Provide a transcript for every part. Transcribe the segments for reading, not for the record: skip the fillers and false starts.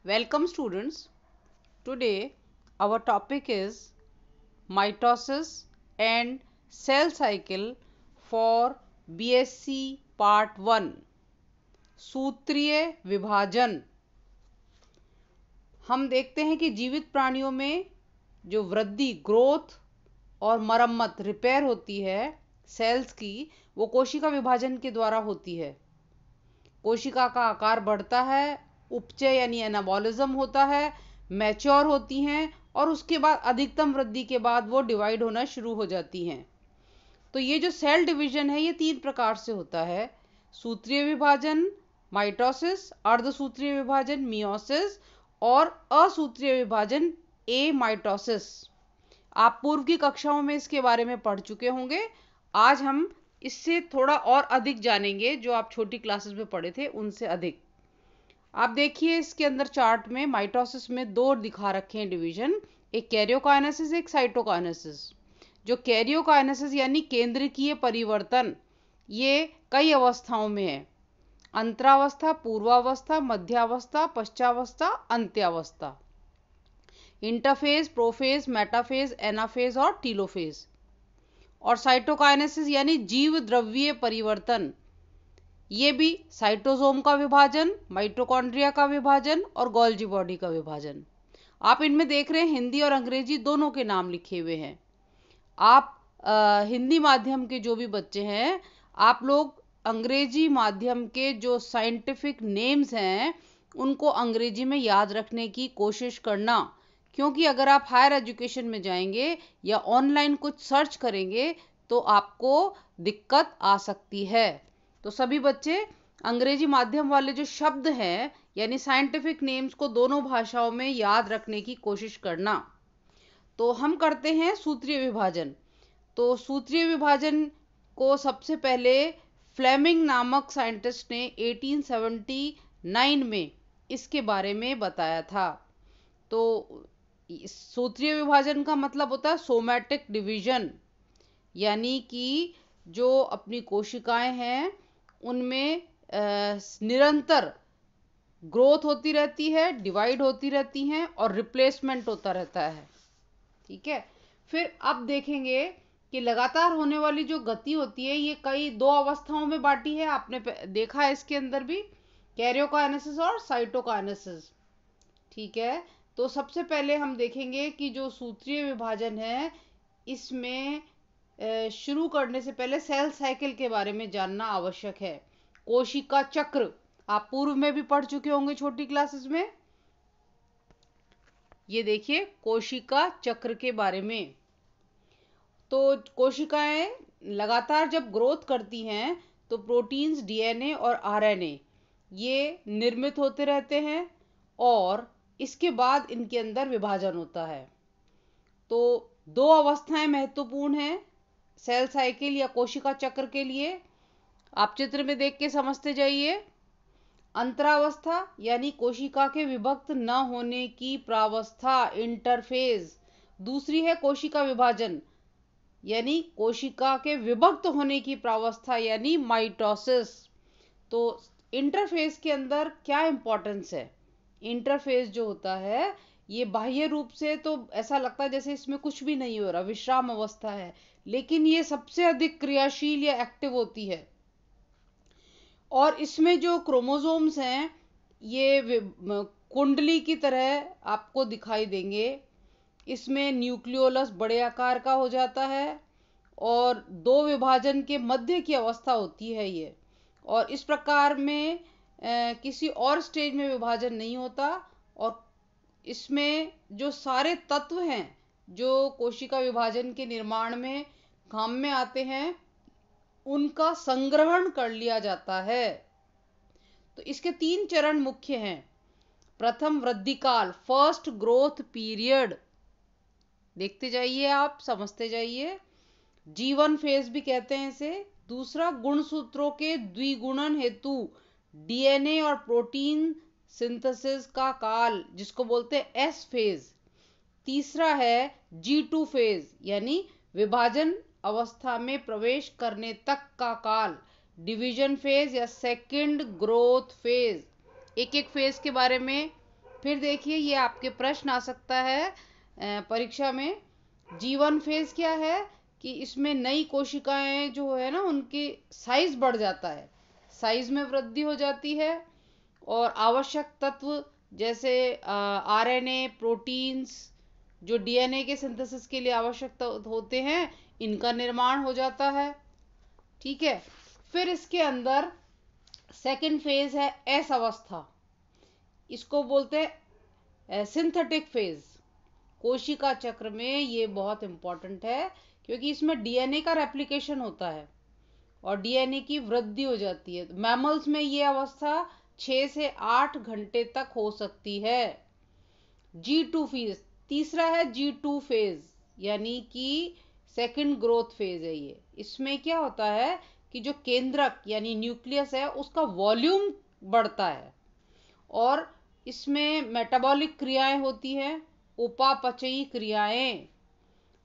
Welcome students. Today our topic is mitosis and cell cycle for BSc Part 1 सूत्रीय विभाजन। हम देखते हैं कि जीवित प्राणियों में जो वृद्धि ग्रोथ और मरम्मत रिपेयर होती है सेल्स की, वो कोशिका विभाजन के द्वारा होती है। कोशिका का आकार बढ़ता है, उपचय यानी एनाबॉलिज्म होता है, मैच्योर होती हैं और उसके बाद अधिकतम वृद्धि के बाद वो डिवाइड होना शुरू हो जाती हैं। तो ये जो सेल डिवीजन है ये 3 प्रकार से होता है: सूत्रीय विभाजन माइटोसिस, अर्धसूत्रीय विभाजन मियोसिस और असूत्रीय विभाजन एमाइटोसिस। आप पूर्व की कक्षाओं में इसके बारे में पढ़ चुके होंगे। आज हम इससे थोड़ा और अधिक जानेंगे, जो आप छोटी क्लासेस में पढ़े थे उनसे अधिक। आप देखिए इसके अंदर चार्ट में माइटोसिस में 2 दिखा रखे हैं डिवीजन, एक कैरियोकाइनेसिस, एक साइटोकाइनेसिस। जो कैरियोकाइनेसिस यानी केंद्रकीय परिवर्तन, ये कई अवस्थाओं में है: अंतरावस्था, पूर्वावस्था, मध्यावस्था, पश्चावस्था, अंत्यावस्था, इंटरफेज, प्रोफेज, मेटाफेज, एनाफेज और टीलोफेज। और साइटोकाइनेसिस यानी जीव द्रव्यीय परिवर्तन, ये भी साइटोसोम का विभाजन, माइटोकॉन्ड्रिया का विभाजन और गोल्जी बॉडी का विभाजन। आप इनमें देख रहे हैं हिंदी और अंग्रेजी दोनों के नाम लिखे हुए हैं। आप हिंदी माध्यम के जो भी बच्चे हैं, आप लोग अंग्रेजी माध्यम के जो साइंटिफिक नेम्स हैं उनको अंग्रेजी में याद रखने की कोशिश करना, क्योंकि अगर आप हायर एजुकेशन में जाएंगे या ऑनलाइन कुछ सर्च करेंगे तो आपको दिक्कत आ सकती है। तो सभी बच्चे अंग्रेजी माध्यम वाले जो शब्द हैं यानी साइंटिफिक नेम्स को दोनों भाषाओं में याद रखने की कोशिश करना। तो हम करते हैं सूत्रीय विभाजन। तो सूत्रीय विभाजन को सबसे पहले फ्लेमिंग नामक साइंटिस्ट ने 1879 में इसके बारे में बताया था। तो सूत्रीय विभाजन का मतलब होता है सोमैटिक डिवीजन, यानी कि जो अपनी कोशिकाएं हैं उनमें निरंतर ग्रोथ होती रहती है, डिवाइड होती रहती हैं और रिप्लेसमेंट होता रहता है। ठीक है। फिर अब देखेंगे कि लगातार होने वाली जो गति होती है ये कई 2 अवस्थाओं में बांटी है। आपने देखा है इसके अंदर भी, कैरियोकाइनेसिस और साइटोकाइनेसिस। ठीक है। तो सबसे पहले हम देखेंगे कि जो सूत्रीय विभाजन है इसमें शुरू करने से पहले सेल साइकिल के बारे में जानना आवश्यक है। कोशिका चक्र आप पूर्व में भी पढ़ चुके होंगे छोटी क्लासेस में। ये देखिए कोशिका चक्र के बारे में। तो कोशिकाएं लगातार जब ग्रोथ करती हैं तो प्रोटीन्स, डीएनए और आरएनए ये निर्मित होते रहते हैं और इसके बाद इनके अंदर विभाजन होता है। तो 2 अवस्थाएं महत्वपूर्ण हैं सेल साइकिल या कोशिका चक्र के लिए। आप चित्र में देख के समझते जाइए। अंतरावस्था यानी कोशिका के विभक्त न होने की प्रावस्था, इंटरफेज। दूसरी है कोशिका विभाजन यानी कोशिका के विभक्त होने की प्रावस्था यानी माइटोसिस। तो इंटरफेज के अंदर क्या इंपॉर्टेंस है? इंटरफेज जो होता है ये बाह्य रूप से तो ऐसा लगता है जैसे इसमें कुछ भी नहीं हो रहा, विश्राम अवस्था है, लेकिन ये सबसे अधिक क्रियाशील या एक्टिव होती है। और इसमें जो क्रोमोसोम्स हैं ये कुंडली की तरह आपको दिखाई देंगे। इसमें न्यूक्लियोलस बड़े आकार का हो जाता है और 2 विभाजन के मध्य की अवस्था होती है ये। और इस प्रकार में किसी और स्टेज में विभाजन नहीं होता और इसमें जो सारे तत्व हैं जो कोशिका विभाजन के निर्माण में काम में आते हैं उनका संग्रहण कर लिया जाता है। तो इसके 3 चरण मुख्य हैं। प्रथम वृद्धि काल, फर्स्ट ग्रोथ पीरियड, देखते जाइए आप, समझते जाइए। G1 फेज भी कहते हैं इसे। दूसरा गुणसूत्रों के द्विगुणन हेतु डीएनए और प्रोटीन सिंथेसिस का काल, जिसको बोलते हैं S फेज। तीसरा है G2 फेज यानी विभाजन अवस्था में प्रवेश करने तक का काल, डिवीजन फेज या सेकंड ग्रोथ फेज। एक एक फेज के बारे में फिर देखिए ये आपके प्रश्न आ सकता है परीक्षा में। G1 फेज क्या है कि इसमें नई कोशिकाएं जो है ना उनकी साइज बढ़ जाता है, साइज में वृद्धि हो जाती है और आवश्यक तत्व जैसे आरएनए, प्रोटीन्स जो डीएनए के सिंथेसिस के लिए आवश्यक होते हैं, इनका निर्माण हो जाता है। ठीक है। फिर इसके अंदर सेकंड फेज है एस अवस्था, इसको बोलते हैं सिंथेटिक फेज। कोशिका चक्र में ये बहुत इंपॉर्टेंट है क्योंकि इसमें डीएनए का रेप्लिकेशन होता है और डीएनए की वृद्धि हो जाती है। मैमल्स में ये अवस्था 6 से 8 घंटे तक हो सकती है। G2 फेज, तीसरा है G2 फेज, यानी कि सेकंड ग्रोथ फेज है ये। इसमें क्या होता है कि जो केंद्रक यानी न्यूक्लियस है उसका वॉल्यूम बढ़ता है और इसमें मेटाबॉलिक क्रियाएं होती हैं, उपापचयी क्रियाएं,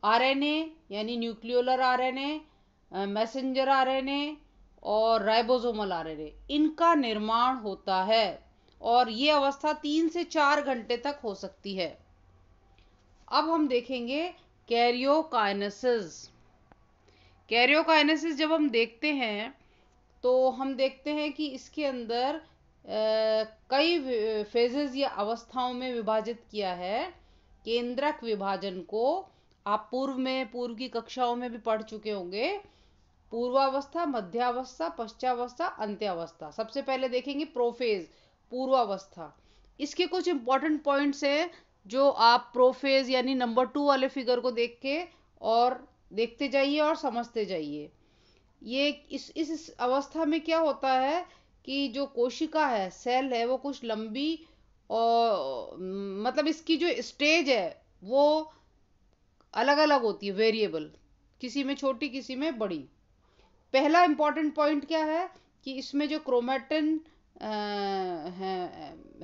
आरएनए यानी न्यूक्लियोलर आरएनए, मैसेंजर आरएनए और राइबोसोमल आरएनए, इनका निर्माण होता है और ये अवस्था 3 से 4 घंटे तक हो सकती है। अब हम देखेंगे कैरियोकाइनेसिस। कैरियोकाइनेसिस जब हम देखते हैं तो हम देखते हैं कि इसके अंदर कई फेजेस या अवस्थाओं में विभाजित किया है। केंद्रक विभाजन को आप पूर्व की कक्षाओं में भी पढ़ चुके होंगे। पूर्वावस्था, मध्यावस्था, पश्चावस्था, अंत्यावस्था। सबसे पहले देखेंगे प्रोफेज, पूर्वावस्था। इसके कुछ इंपॉर्टेंट पॉइंट्स हैं जो आप प्रोफेज यानी नंबर 2 वाले फिगर को देख के और देखते जाइए और समझते जाइए। ये इस अवस्था में क्या होता है कि जो कोशिका है, सेल है, वो कुछ लंबी और मतलब इसकी जो स्टेज है वो अलग अलग होती है, वेरिएबल, किसी में छोटी किसी में बड़ी। पहला इंपॉर्टेंट पॉइंट क्या है कि इसमें जो क्रोमेटिन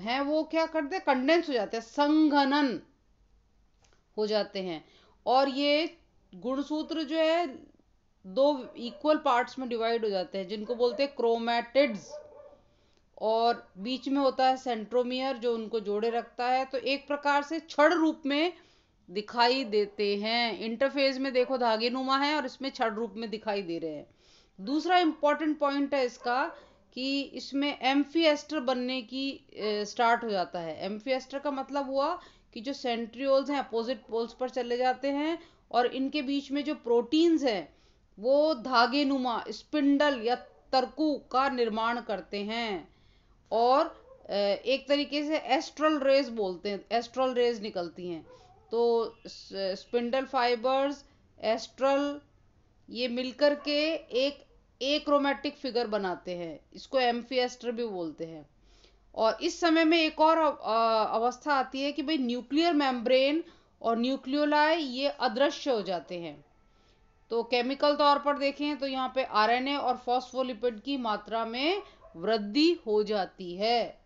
है वो क्या करते हैं, कंडेंस हो जाते हैं, संघनन हो जाते हैं और ये गुणसूत्र जो है 2 इक्वल पार्ट्स में डिवाइड हो जाते हैं जिनको बोलते हैं क्रोमैटिड्स और बीच में होता है सेंट्रोमियर जो उनको जोड़े रखता है। तो एक प्रकार से छड़ रूप में दिखाई देते हैं। इंटरफेज में देखो धागे नुमा है और इसमें छड़ रूप में दिखाई दे रहे हैं। दूसरा इंपॉर्टेंट पॉइंट है इसका कि इसमें एम्फीएस्टर बनने की स्टार्ट हो जाता है। एम्फीएस्टर का मतलब हुआ कि जो सेंट्रियोल्स हैं अपोजिट पोल्स पर चले जाते हैं और इनके बीच में जो प्रोटीन्स हैं वो धागे नुमा स्पिंडल या तरकू का निर्माण करते हैं और एक तरीके से एस्ट्रल रेज बोलते हैं, एस्ट्रल रेज निकलती हैं। तो स्पिंडल फाइबर्स, एस्ट्रल, ये मिलकर के एक एक्रोमेटिक फिगर बनाते हैं, इसको एम्फीएस्टर भी बोलते हैं। और इस समय में एक और अवस्था आती है कि भाई न्यूक्लियर मेम्ब्रेन और न्यूक्लियोलाई ये अदृश्य हो जाते हैं। तो केमिकल तौर पर देखें तो यहाँ पे आरएनए और फॉस्फोलिपिड की मात्रा में वृद्धि हो जाती है।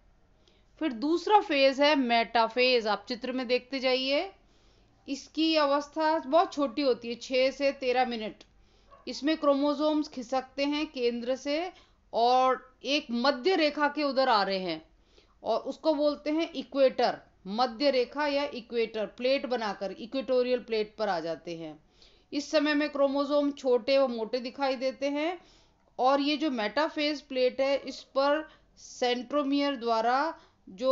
फिर दूसरा फेज है मेटाफेज, आप चित्र में देखते जाइए। इसकी अवस्था बहुत छोटी होती है, 6 से 13 मिनट। इसमें क्रोमोसोम्स खिसकते हैं केंद्र से और एक मध्य रेखा के उधर आ रहे हैं और उसको बोलते हैं इक्वेटर। मध्य रेखा या इक्वेटर प्लेट बनाकर इक्वेटोरियल प्लेट पर आ जाते हैं। इस समय में क्रोमोसोम छोटे व मोटे दिखाई देते हैं और ये जो मेटाफेज प्लेट है इस पर सेंट्रोमियर द्वारा जो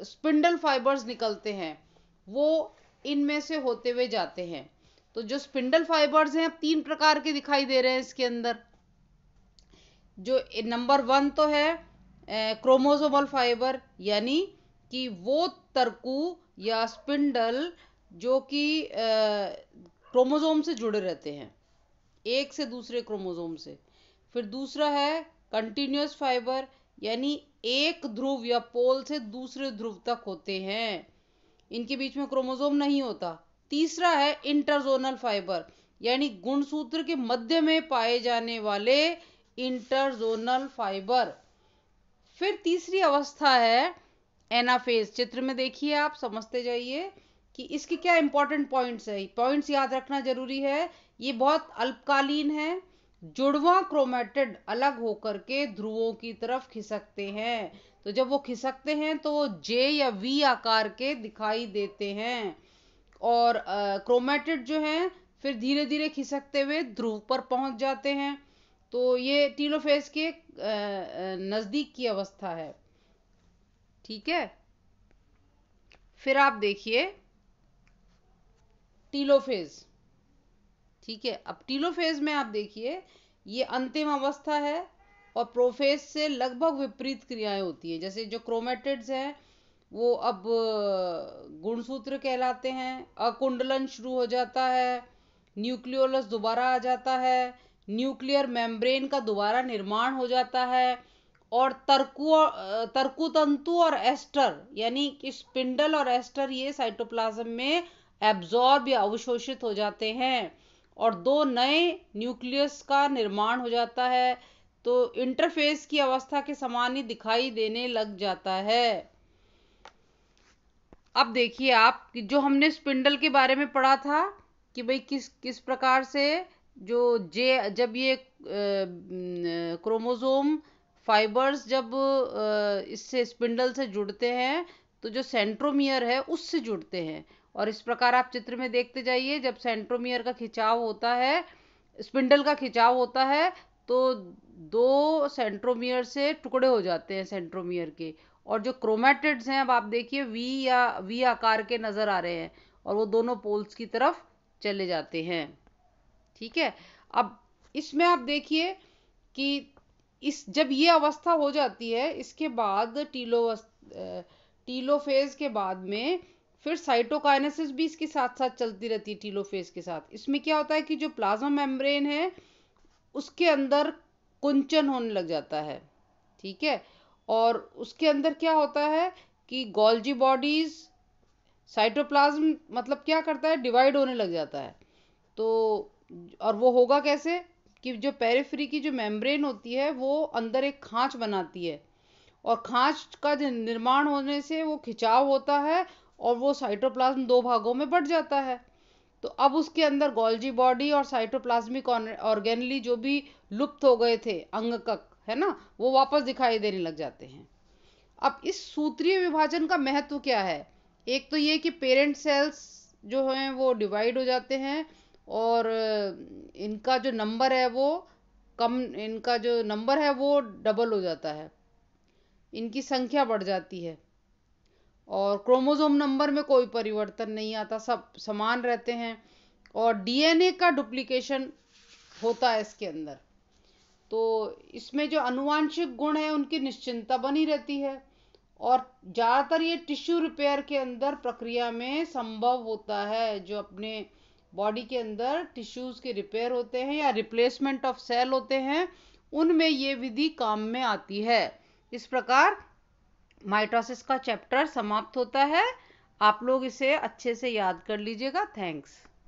स्पिंडल फाइबर्स निकलते हैं वो इनमें से होते हुए जाते हैं। तो जो स्पिंडल फाइबर्स हैं 3 प्रकार के दिखाई दे रहे हैं इसके अंदर। जो नंबर 1 तो है क्रोमोसोमल फाइबर, यानी कि वो तरकू या स्पिंडल जो कि क्रोमोसोम से जुड़े रहते हैं, एक से दूसरे क्रोमोसोम से। फिर दूसरा है कंटिन्यूअस फाइबर, यानी एक ध्रुव या पोल से दूसरे ध्रुव तक होते हैं, इनके बीच में क्रोमोसोम नहीं होता। तीसरा है इंटरजोनल फाइबर, यानी गुणसूत्र के मध्य में पाए जाने वाले इंटरजोनल फाइबर। फिर तीसरी अवस्था है एनाफेज। चित्र में देखिए, आप समझते जाइए कि इसके क्या इंपॉर्टेंट पॉइंट्स है। पॉइंट्स याद रखना जरूरी है। ये बहुत अल्पकालीन है। जुड़वा क्रोमेटिड अलग होकर के ध्रुवों की तरफ खिसकते हैं। तो तो जब वो खिसकते हैं तो वो जे या वी आकार के दिखाई देते हैं। और क्रोमेटिड जो हैं फिर धीरे धीरे खिसकते हुए ध्रुव पर पहुंच जाते हैं। तो ये टीलोफेज के नजदीक की अवस्था है। ठीक है, फिर आप देखिए टीलोफेज। ठीक है, अब टीलोफेज में आप देखिए ये अंतिम अवस्था है और प्रोफेज से लगभग विपरीत क्रियाएं होती है। जैसे जो क्रोमेटिड्स हैं वो अब गुणसूत्र कहलाते हैं, अकुंडलन शुरू हो जाता है, न्यूक्लियोलस दोबारा आ जाता है, न्यूक्लियर मेम्ब्रेन का दोबारा निर्माण हो जाता है, और तर्कुतंतु और एस्टर यानी कि स्पिंडल और एस्टर ये साइटोप्लाज्म में एब्जॉर्ब या अवशोषित हो जाते हैं और दो नए न्यूक्लियस का निर्माण हो जाता है। तो इंटरफेस की अवस्था के समान ही दिखाई देने लग जाता है। अब देखिए आप कि जो हमने स्पिंडल के बारे में पढ़ा था कि भाई किस किस प्रकार से जो जब ये क्रोमोसोम फाइबर्स जब इससे स्पिंडल से जुड़ते हैं तो जो सेंट्रोमियर है उससे जुड़ते हैं। और इस प्रकार आप चित्र में देखते जाइए, जब सेंट्रोमियर का खिंचाव होता है, स्पिंडल का खिंचाव होता है, तो दो सेंट्रोमियर से टुकड़े हो जाते हैं सेंट्रोमियर के। और जो क्रोमेटिड्स हैं अब आप देखिए वी आकार के नजर आ रहे हैं और वो दोनों पोल्स की तरफ चले जाते हैं। ठीक है, अब इसमें आप देखिए कि इस जब ये अवस्था हो जाती है इसके बाद टीलोफेज के बाद में फिर साइटोकाइनेसिस भी इसके साथ साथ चलती रहती है। टीलोफेज के साथ इसमें क्या होता है कि जो प्लाज्मा मेम्ब्रेन है उसके अंदर कुंचन होने लग जाता है। ठीक है, और उसके अंदर क्या होता है कि गोल्जी बॉडीज साइटोप्लाज्म मतलब क्या करता है, डिवाइड होने लग जाता है। तो और वो होगा कैसे कि जो पेरिफेरी की जो मेम्ब्रेन होती है वो अंदर एक खांच बनाती है और खांच का निर्माण होने से वो खिंचाव होता है और वो साइटोप्लाज्म दो भागों में बढ़ जाता है। तो अब उसके अंदर गोल्जी बॉडी और साइटोप्लाज्मिक ऑर्गेनली जो भी लुप्त हो गए थे अंगकक है ना, वो वापस दिखाई देने लग जाते हैं। अब इस सूत्रीय विभाजन का महत्व क्या है? एक तो ये कि पेरेंट सेल्स जो हैं वो डिवाइड हो जाते हैं और इनका जो नंबर है वो इनका जो नंबर है वो डबल हो जाता है, इनकी संख्या बढ़ जाती है और क्रोमोसोम नंबर में कोई परिवर्तन नहीं आता, सब समान रहते हैं और डीएनए का डुप्लीकेशन होता है इसके अंदर। तो इसमें जो आनुवांशिक गुण है उनकी निश्चिंतता बनी रहती है और ज़्यादातर ये टिश्यू रिपेयर के अंदर प्रक्रिया में संभव होता है। जो अपने बॉडी के अंदर टिश्यूज के रिपेयर होते हैं या रिप्लेसमेंट ऑफ सेल होते हैं उनमें ये विधि काम में आती है। इस प्रकार माइटोसिस का चैप्टर समाप्त होता है। आप लोग इसे अच्छे से याद कर लीजिएगा। थैंक्स।